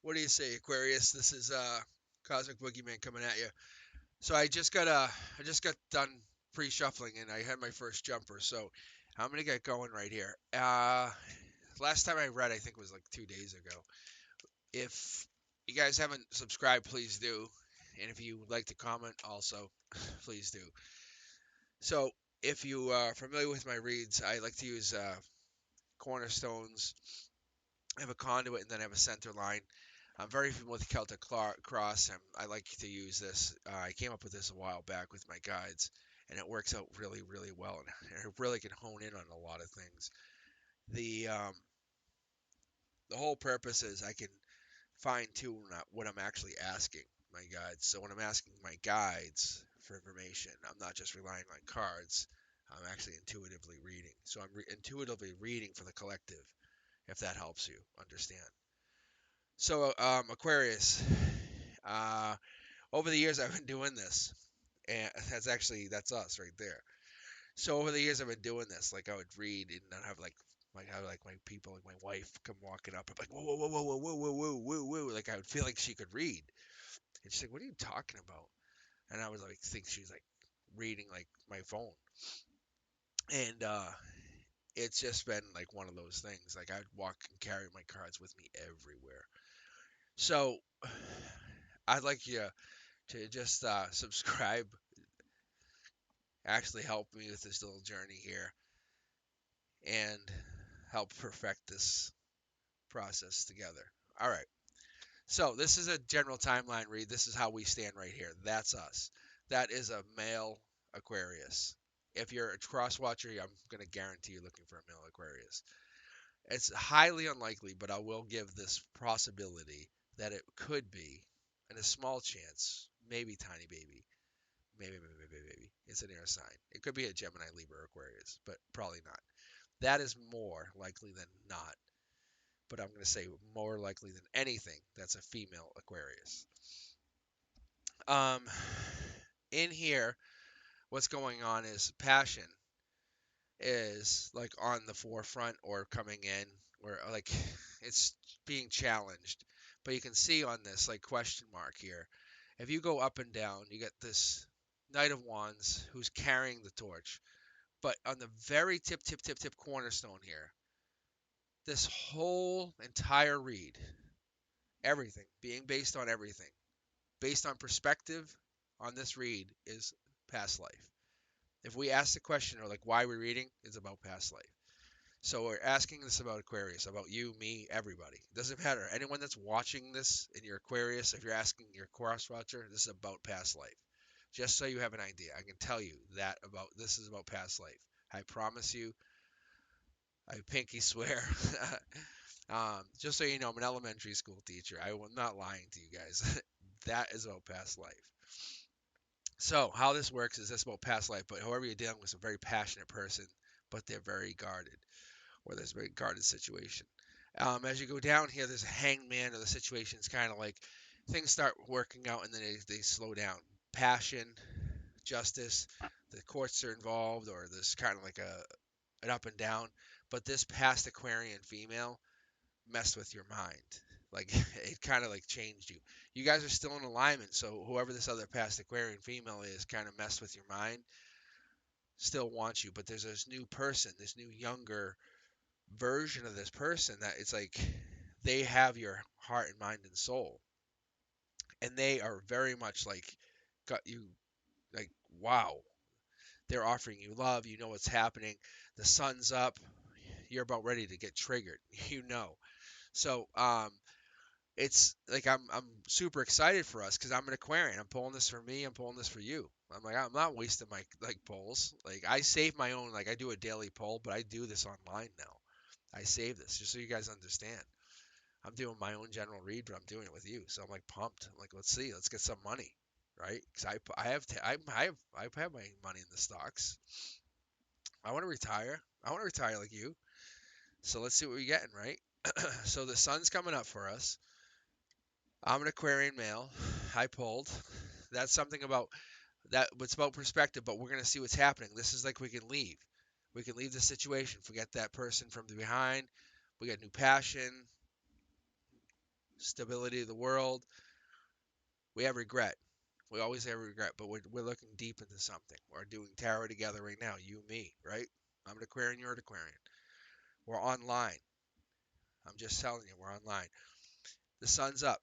What do you say, Aquarius? This is Cosmic Boogeyman coming at you. So I just got done pre-shuffling and I had my first jumper. So I'm gonna get going right here. Last time I read, I think was like 2 days ago. If you guys haven't subscribed, please do. And if you would like to comment, also, please do. So if you are familiar with my reads, I like to use cornerstones. I have a conduit and then I have a center line. I'm very familiar with Celtic Cross, and I like to use this. I came up with this a while back with my guides, and it works out really, really well, and I really can hone in on a lot of things. The um, the whole purpose is I can fine tune what I'm actually asking my guides. So when I'm asking my guides for information, I'm not just relying on cards. I'm actually intuitively reading. So I'm intuitively reading for the collective, if that helps you understand. So Aquarius. Uh, Over the years, I've been doing this, and that's us right there. So over the years, I've been doing this. Like I would read and I'd have like how like my people, like my wife, come walking up. I'm like whoa whoa whoa whoa whoa whoa whoa whoa whoa whoa. Like I would feel like she could read, and she's like, "What are you talking about?" And I was like, think she's like reading like my phone, and it's just been like one of those things. Like I'd walk and carry my cards with me everywhere. So I'd like you to just subscribe, actually help me with this little journey here and help perfect this process together. All right. So this is a general timeline read. This is how we stand right here. That's us. That is a male Aquarius. If you're a cross watcher, I'm going to guarantee you're looking for a male Aquarius. It's highly unlikely, but I will give this possibility that it could be, and a small chance, maybe tiny baby, maybe. It's an air sign. It could be a Gemini, Libra, Aquarius, but probably not. That is more likely than not. But I'm going to say more likely than anything, that's a female Aquarius. Um, in here, what's going on is passion is like on the forefront or coming in, where like it's being challenged. But you can see on this like question mark here, if you go up and down, you get this Knight of Wands who's carrying the torch. But on the very tip cornerstone here, this whole entire read, everything being based on everything, based on perspective on this read is past life. If we ask the question or like why we're reading, it's about past life. So we're asking this about Aquarius, about you, me, everybody. It doesn't matter. Anyone that's watching this in your Aquarius, if you're asking your cross watcher, this is about past life. Just so you have an idea, I can tell you that about this is about past life. I promise you, I pinky swear. Just so you know, I'm an elementary school teacher. I'm not lying to you guys. That is about past life. So how this works is this about past life, but however you're dealing with a very passionate person, but they're very guarded, or there's a very guarded situation. As you go down here, there's a hanged man, or the situation's kind of like things start working out and then they slow down. Passion, justice, the courts are involved, or there's kind of like an up and down. But this past Aquarian female messed with your mind. Like it kind of like changed you. You guys are still in alignment, so whoever this other past Aquarian female is kind of messed with your mind, still wants you. But there's this new person, this new younger version of this person that it's like they have your heart and mind and soul, and they are very much like got you like wow. They're offering you love. You know what's happening. The sun's up. You're about ready to get triggered. You know. So it's like I'm super excited for us because I'm an Aquarian. I'm pulling this for me. I'm pulling this for you. I'm like I'm not wasting my like polls. Like I save my own. Like I do a daily poll, but I do this online now. I save this just so you guys understand. I'm doing my own general read, but I'm doing it with you. So I'm like pumped. I'm like let's see, let's get some money, right? Because I have I have my money in the stocks. I want to retire. I want to retire like you. So let's see what we're getting, right? So the sun's coming up for us. I'm an Aquarian male. I pulled. That's something about that. It's about perspective, but we're gonna see what's happening. This is like we can leave. We can leave the situation. Forget that person from the behind. We got new passion. stability of the world. We have regret. We always have regret, but we're looking deep into something. We're doing tarot together right now, you, me, right? I'm an Aquarian, you're an Aquarian. We're online. I'm just telling you, we're online. The sun's up.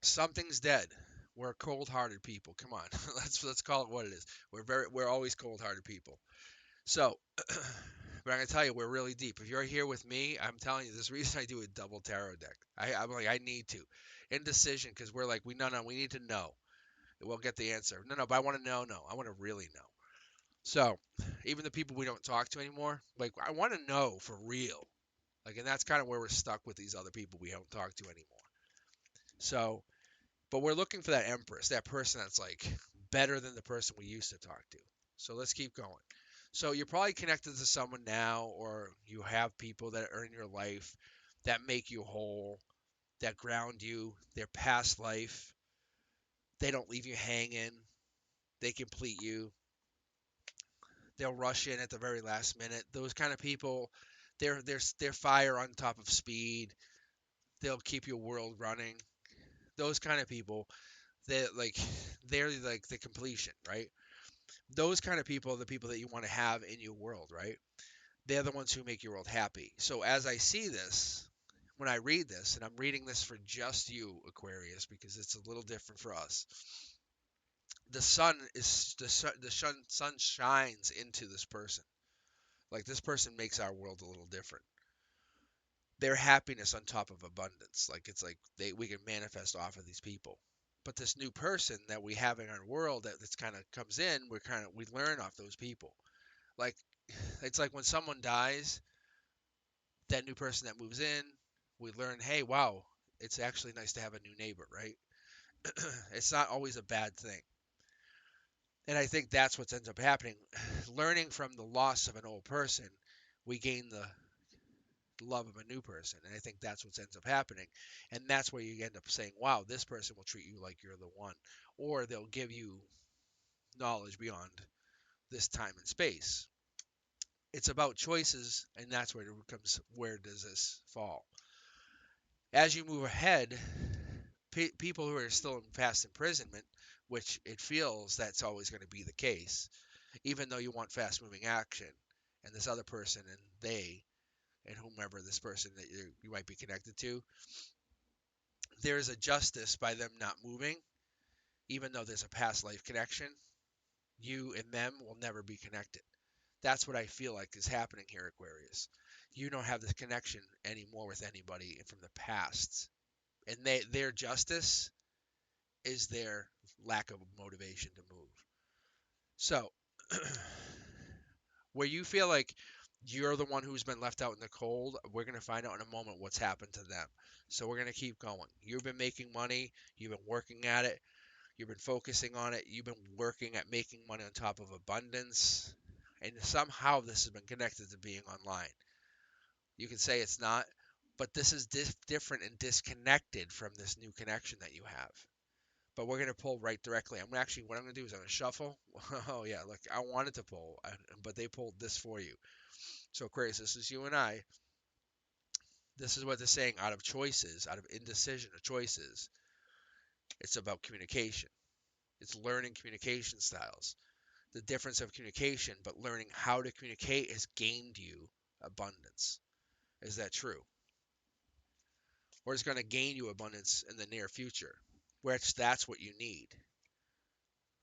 Something's dead. We're cold-hearted people. Come on, let's call it what it is. We're always cold-hearted people. So, but I'm gonna tell you, we're really deep. If you're here with me, I'm telling you, there's a reason I do a double tarot deck. I'm like, I need to. Indecision, because we're like, no, we need to know. We'll get the answer. No, but I want to know. No, I want to really know. So, even the people we don't talk to anymore, like, I want to know for real. Like, and that's kind of where we're stuck with these other people we don't talk to anymore. So, but we're looking for that empress, that person that's like better than the person we used to talk to. So let's keep going. So you're probably connected to someone now, or you have people that are in your life that make you whole, that ground you, their past life. They don't leave you hanging. They complete you. They'll rush in at the very last minute. Those kind of people, they're fire on top of speed. They'll keep your world running. Those kind of people, they're like the completion, right? Those kind of people are the people that you want to have in your world, right? They're the ones who make your world happy. So as I see this, when I read this, and I'm reading this for just you, Aquarius, because it's a little different for us. The sun shines into this person. Like, this person makes our world a little different. Their happiness on top of abundance. Like, it's like we can manifest off of these people. But this new person that we have in our world that's kind of comes in, we learn off those people. Like, it's like when someone dies, that new person that moves in, we learn, hey, wow, it's actually nice to have a new neighbor, right? It's not always a bad thing. And I think that's what ends up happening. Learning from the loss of an old person, we gain the love of a new person. And I think that's what ends up happening. And that's where you end up saying, wow, this person will treat you like you're the one. Or they'll give you knowledge beyond this time and space. It's about choices, and that's where it becomes, where does this fall? As you move ahead, people who are still in fast imprisonment, which it feels that's always going to be the case, even though you want fast moving action, and this other person and they and whomever this person that you might be connected to, there is a justice by them not moving, even though there's a past life connection. You and them will never be connected. That's what I feel like is happening here, Aquarius. You don't have this connection anymore with anybody from the past, and their justice is their lack of motivation to move. So, where you feel like you're the one who's been left out in the cold, we're going to find out in a moment what's happened to them. So, we're going to keep going. You've been making money, you've been working at it, you've been focusing on it, you've been working at making money on top of abundance, and somehow this has been connected to being online. You can say it's not, but this is different and disconnected from this new connection that you have. But we're going to pull right directly. What I'm going to do is I'm going to shuffle. Oh, yeah, look, I wanted to pull, but they pulled this for you. So, Aquarius, this is you and I. This is what they're saying, out of choices, out of indecision of choices. It's about communication. It's learning communication styles. The difference of communication, but learning how to communicate has gained you abundance. Is that true? Or it's going to gain you abundance in the near future, which that's what you need,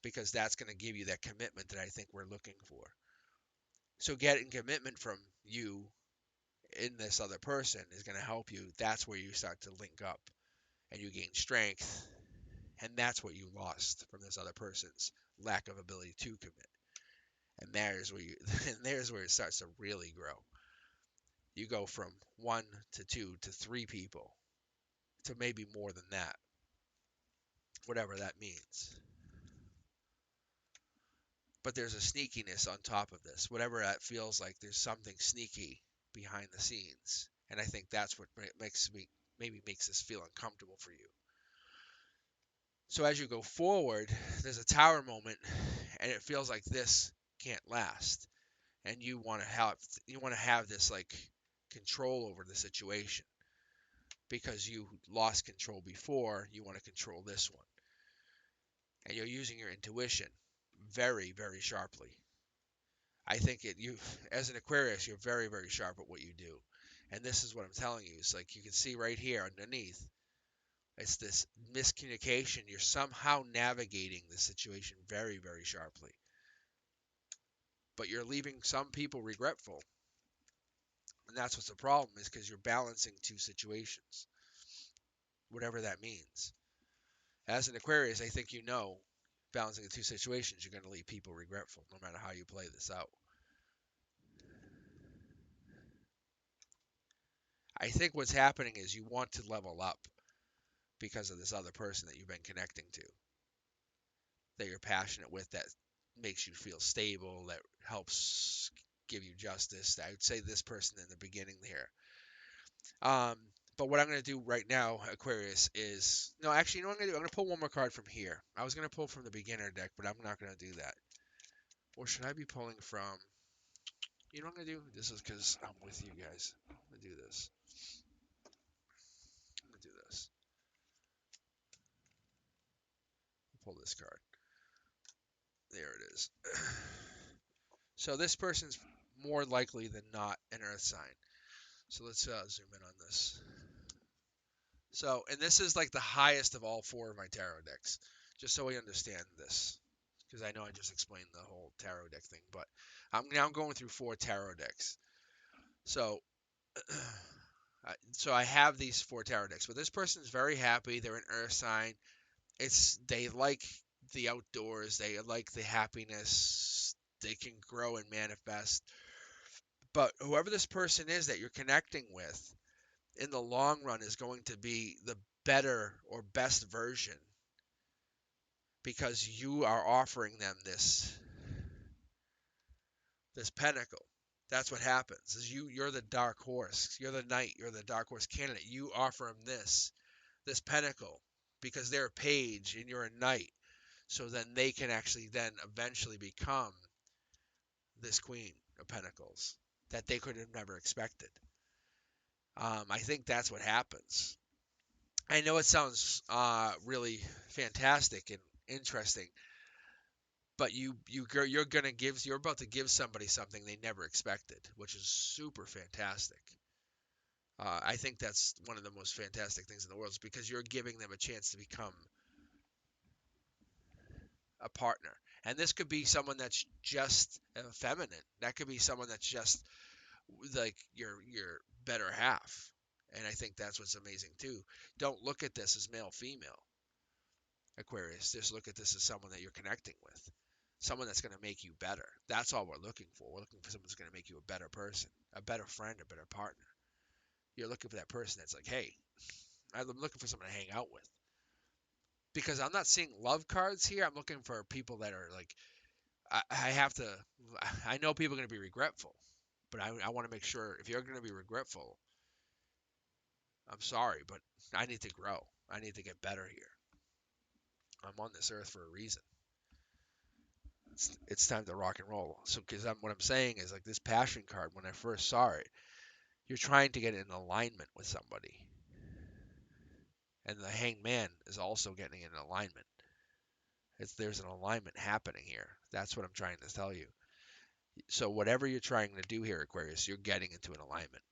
because that's going to give you that commitment that I think we're looking for. So getting commitment from you in this other person is going to help you. That's where you start to link up and you gain strength. And that's what you lost from this other person's lack of ability to commit. And there's where it starts to really grow. You go from 1 to 2 to 3 people to maybe more than that, whatever that means. But there's a sneakiness on top of this. Whatever that feels like, there's something sneaky behind the scenes. And I think that's what maybe makes this feel uncomfortable for you. So as you go forward, there's a tower moment, and it feels like this can't last. And you want to have this like control over the situation, because you lost control before, you want to control this one. And you're using your intuition very, very sharply. I think you, as an Aquarius, you're very, very sharp at what you do. And this is what I'm telling you. It's like you can see right here underneath. It's this miscommunication. You're somehow navigating the situation very, very sharply. But you're leaving some people regretful. And that's what's the problem, is because you're balancing two situations, whatever that means. As an Aquarius, I think you know, balancing the two situations, you're going to leave people regretful no matter how you play this out. I think what's happening is you want to level up because of this other person that you've been connecting to, that you're passionate with, that makes you feel stable, that helps give you justice. I would say this person in the beginning here. But what I'm going to do right now, Aquarius, is... No, actually, you know what I'm going to do? I'm going to pull one more card from here. I was going to pull from the beginner deck, but I'm not going to do that. Or should I be pulling from... You know what I'm going to do? This is because I'm with you guys. I'm going to do this. I'm going to do this. Pull this card. There it is. So this person's more likely than not an earth sign. So let's zoom in on this. So, and this is like the highest of all four of my tarot decks, just so we understand this, because I know I just explained the whole tarot deck thing, but I'm now going through four tarot decks. So, so I have these four tarot decks, but this person's very happy. They're an earth sign. They like the outdoors. They like the happiness. They can grow and manifest. But whoever this person is that you're connecting with, in the long run, is going to be the better or best version, because you are offering them this pinnacle. That's what happens. Is you're the dark horse. You're the knight. You're the dark horse candidate. You offer them this pinnacle because they're a page and you're a knight. So then they can actually then eventually become this queen of pentacles that they could have never expected. I think that's what happens. I know it sounds really fantastic and interesting, but you're about to give somebody something they never expected, which is super fantastic. I think that's one of the most fantastic things in the world, is because you're giving them a chance to become a partner. And this could be someone that's just feminine. That could be someone that's just like your better half. And I think that's what's amazing too. Don't look at this as male female, Aquarius. Just look at this as someone that you're connecting with. Someone that's going to make you better. That's all we're looking for. We're looking for someone that's going to make you a better person, a better friend, a better partner. You're looking for that person that's like, hey, I'm looking for someone to hang out with. Because I'm not seeing love cards here. I'm looking for people that are like, I know people are going to be regretful, but I want to make sure, if you're going to be regretful, I'm sorry, but I need to grow. I need to get better here. I'm on this earth for a reason. It's time to rock and roll. So, because what I'm saying is, like, this passion card, when I first saw it, you're trying to get in alignment with somebody. And the hanged man is also getting in alignment. There's an alignment happening here. That's what I'm trying to tell you. So whatever you're trying to do here, Aquarius, you're getting into an alignment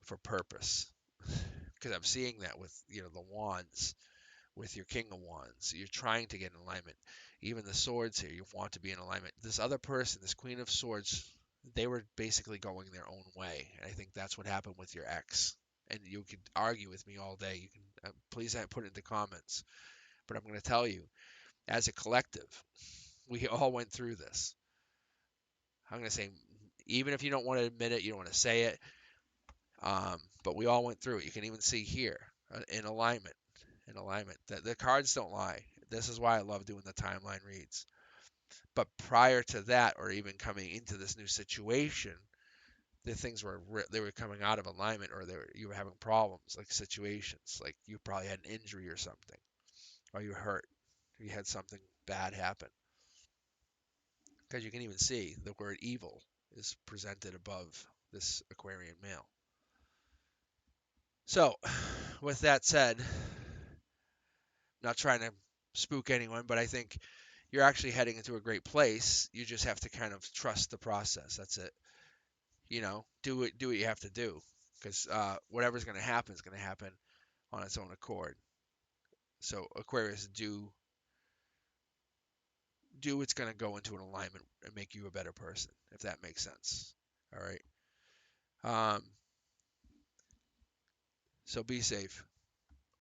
for purpose. Because I'm seeing that with, the wands, with your King of Wands. You're trying to get in alignment. Even the swords here, you want to be in alignment. This other person, this Queen of Swords, they were basically going their own way. And I think that's what happened with your ex. And you could argue with me all day. You can please put it in the comments. But I'm going to tell you, as a collective, we all went through this. I'm going to say, even if you don't want to admit it, you don't want to say it, but we all went through it. You can even see here, in alignment. In alignment. The cards don't lie. This is why I love doing the timeline reads. But prior to that, or even coming into this new situation, the things they were coming out of alignment, or you were having problems, like situations, like you probably had an injury or something, or you hurt, or you had something bad happen. Because you can even see the word evil is presented above this Aquarian male. So with that said, not trying to spook anyone, but I think you're actually heading into a great place. You just have to kind of trust the process. That's it. You know, do what you have to do, because whatever's going to happen is going to happen on its own accord. So Aquarius, do what's going to go into an alignment and make you a better person, if that makes sense. All right. So be safe.